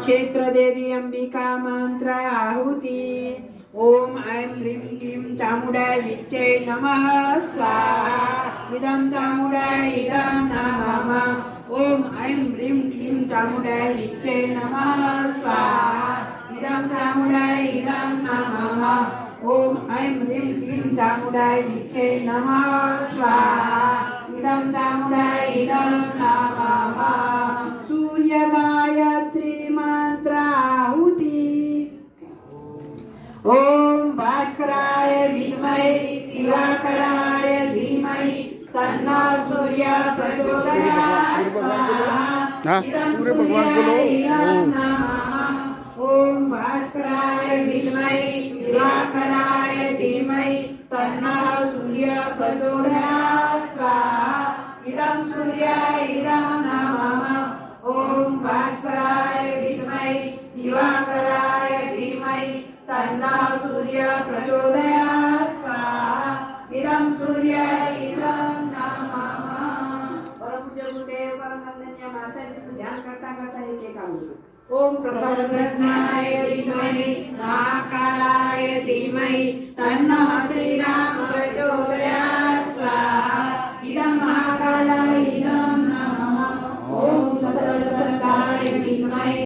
क्षेत्र देवी अंबिका मंत्र आहुति। ओम ऐं ह्रीं क्लीं चामुण्डाय विच्चे नमः स्वाहा। इदं चामुण्डाय इदं नमः। ओम ऐं ह्रीं क्लीं चामुण्डाय विच्चे नमः स्वाहा। इदं चामुण्डाय इदं नमः। ओम ऐं ह्रीं क्लीं चामुण्डाय विच्चे नमः स्वाहा। इदं चामुण्डाय इदं नमः। सूर्य गायत्री मंत्र आहुति। ओम भास्कराय विद्महे दिवाकराय धीमहि तन्नः सूर्यः प्रचोदयात् स्वाहा। पूरे भगवान को लो। ओम भास्कराय विद्महे दिवाकराय धीमहि तन्नः सूर्यः प्रचोदयात् स्वाहा। इदं सूर्याय इदं नमः। ओम भास्कराय विद्महे दिवाकराय धीमहि तन्नः सूर्यः प्रचोदयात् स्वाहा। इदं सूर्याय इदं नमः। परम पूज्य गुरुदेव परम वंदनीय माताजी ध्यान करता करता एक काम करो। ओम प्रज्ञाय विद्महे महाकालाय धीमहि तन्नः श्रीराम प्रचोदयात् स्वाहा। इदं महाकालाय इदं नमः। ओम सर्वसत्ताय विद्महे